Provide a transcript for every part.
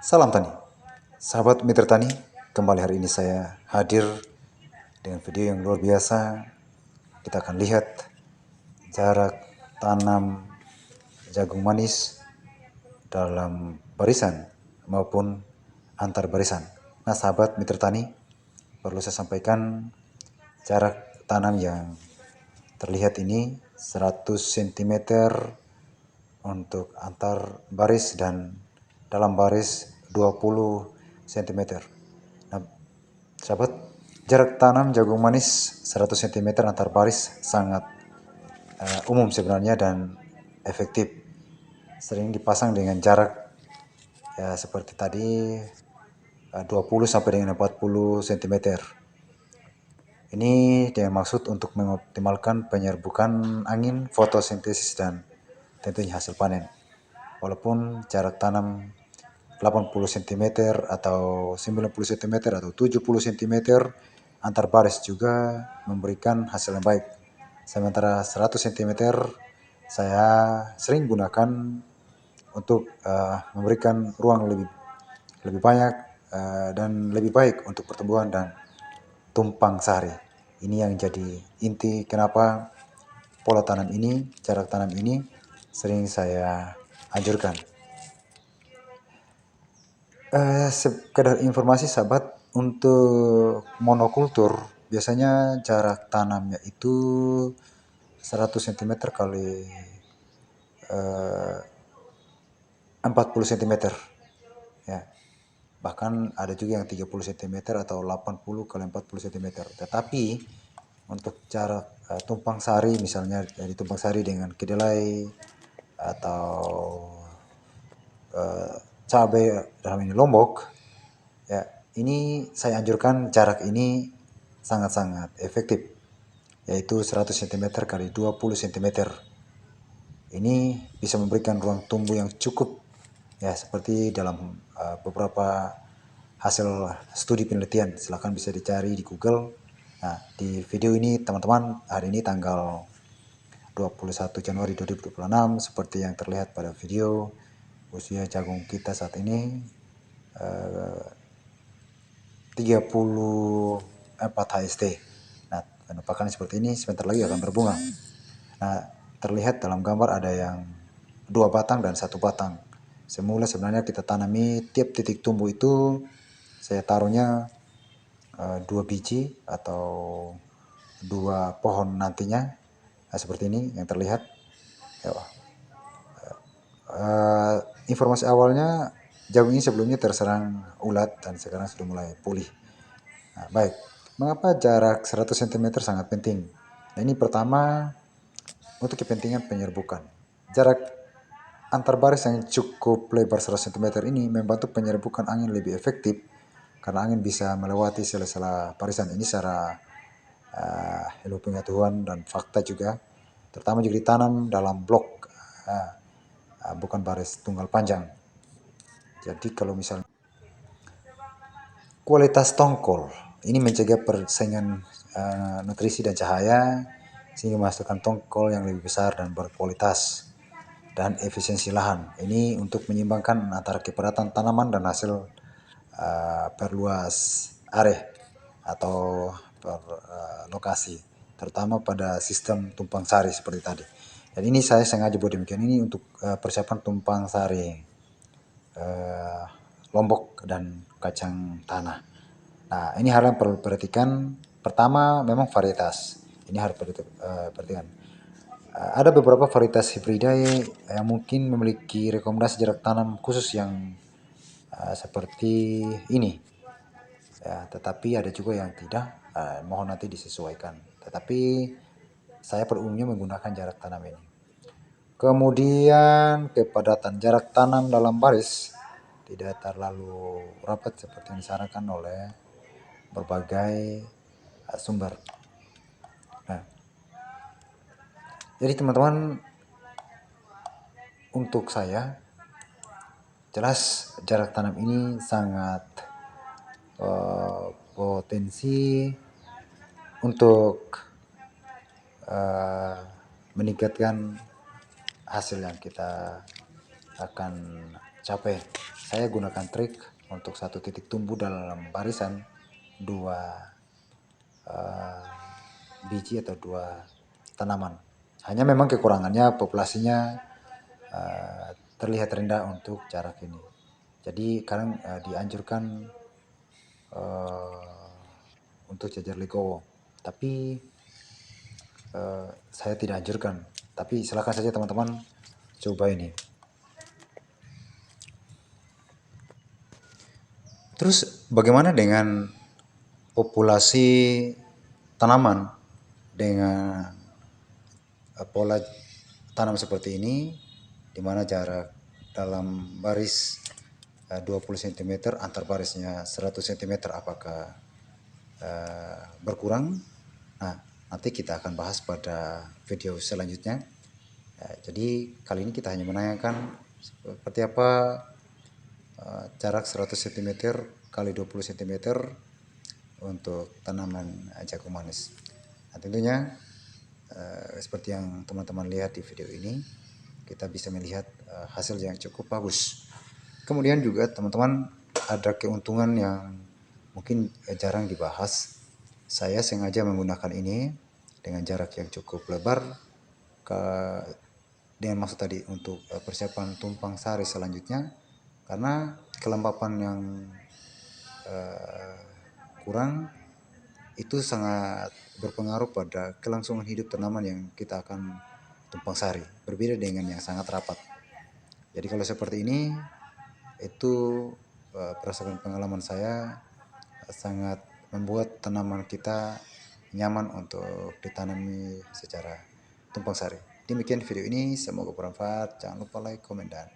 Salam Tani, sahabat mitra Tani. Kembali hari ini saya hadir dengan video yang luar biasa. Kita akan lihat jarak tanam jagung manis dalam barisan maupun antar barisan. Nah, sahabat mitra Tani, perlu saya sampaikan jarak tanam yang terlihat ini 100 cm untuk antar baris dan dalam baris 20 cm. Nah, sahabat, jarak tanam jagung manis 100 cm antar baris sangat umum sebenarnya dan efektif. Sering dipasang dengan jarak seperti tadi 20 sampai dengan 40 cm. Ini dengan maksud untuk mengoptimalkan penyerbukan angin, fotosintesis, dan tentunya hasil panen. Walaupun jarak tanam 80 cm atau 90 cm atau 70 cm antar baris juga memberikan hasil yang baik. Sementara 100 cm saya sering gunakan untuk memberikan ruang lebih banyak dan lebih baik untuk pertumbuhan dan tumpang sari. Ini yang jadi inti kenapa pola tanam ini, jarak tanam ini sering saya anjurkan. Sekedar informasi sahabat, untuk monokultur biasanya jarak tanamnya itu 100 cm kali 40 cm ya. Bahkan ada juga yang 30 cm atau 80 kali 40 cm. Tetapi untuk jarak tumpang sari, misalnya dari tumpang sari dengan kedelai atau cabai dalam ini lombok, ya, ini saya anjurkan jarak ini sangat-sangat efektif, yaitu 100 cm kali 20 cm. Ini bisa memberikan ruang tumbuh yang cukup, ya, seperti dalam beberapa hasil studi penelitian. Silahkan bisa dicari di Google. Nah, di video ini teman-teman, hari ini tanggal 21 Januari 2026, seperti yang terlihat pada video, usia jagung kita saat ini 34 HST. Nah, penampakannya seperti ini, sebentar lagi akan berbunga. Nah, terlihat dalam gambar ada yang 2 batang dan 1 batang. Semula sebenarnya kita tanami tiap titik tumbuh itu saya taruhnya 2 biji atau 2 pohon nantinya. Nah, seperti ini yang terlihat. Ya, informasi awalnya jagung ini sebelumnya terserang ulat dan sekarang sudah mulai pulih. Nah, baik, mengapa jarak 100 cm sangat penting? Nah, ini pertama untuk kepentingan penyerbukan. Jarak antar baris yang cukup lebar 100 cm ini membantu penyerbukan angin lebih efektif karena angin bisa melewati sela-sela barisan. Ini secara ilmu pengetahuan dan fakta juga, terutama jika ditanam dalam blok, bukan baris tunggal panjang. Jadi kalau misalnya kualitas tongkol ini mencegah persaingan nutrisi dan cahaya sehingga menghasilkan tongkol yang lebih besar dan berkualitas, dan efisiensi lahan. Ini untuk menyeimbangkan antara kepadatan tanaman dan hasil perluas area atau lokasi, terutama pada sistem tumpang sari seperti tadi. Dan ini saya sengaja buat demikian ini untuk persiapan tumpang sari lombok dan kacang tanah. Nah, ini hal yang perlu diperhatikan. Pertama, memang varietas. Ini harus perhatikan. Ada beberapa varietas hibridae yang mungkin memiliki rekomendasi jarak tanam khusus yang seperti ini. Ya, tetapi ada juga yang tidak. Mohon nanti disesuaikan. Tetapi saya pada umumnya menggunakan jarak tanam ini. Kemudian kepadatan jarak tanam dalam baris tidak terlalu rapat seperti yang disarankan oleh berbagai sumber. Nah, jadi teman-teman, untuk saya jelas jarak tanam ini sangat potensi untuk meningkatkan hasil yang kita akan capai saya gunakan trik untuk satu titik tumbuh dalam barisan 2 biji atau 2 tanaman. Hanya memang kekurangannya populasinya terlihat rendah untuk jarak ini. Jadi kadang dianjurkan untuk jajar legowo. Tapi saya tidak anjurkan. Tapi silakan saja teman-teman coba ini. Terus bagaimana dengan populasi tanaman dengan pola tanam seperti ini, di mana jarak dalam baris 20 cm, antar barisnya 100 cm, apakah berkurang? Nah, nanti kita akan bahas pada video selanjutnya. Jadi kali ini kita hanya menanyakan seperti apa jarak 100 cm kali 20 cm untuk tanaman jagung manis. Nah, tentunya seperti yang teman-teman lihat di video ini, kita bisa melihat hasil yang cukup bagus. Kemudian juga teman-teman ada keuntungan yang mungkin jarang dibahas. Saya sengaja menggunakan ini dengan jarak yang cukup lebar dengan maksud tadi untuk persiapan tumpang sari selanjutnya, karena kelembapan yang kurang itu sangat berpengaruh pada kelangsungan hidup tanaman yang kita akan tumpang sari, berbeda dengan yang sangat rapat. Jadi kalau seperti ini, itu berdasarkan pengalaman saya sangat membuat tanaman kita nyaman untuk ditanami secara tumpang sari. Demikian video ini, semoga bermanfaat. Jangan lupa like, komen, dan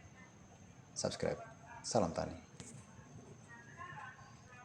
subscribe. Salam tani.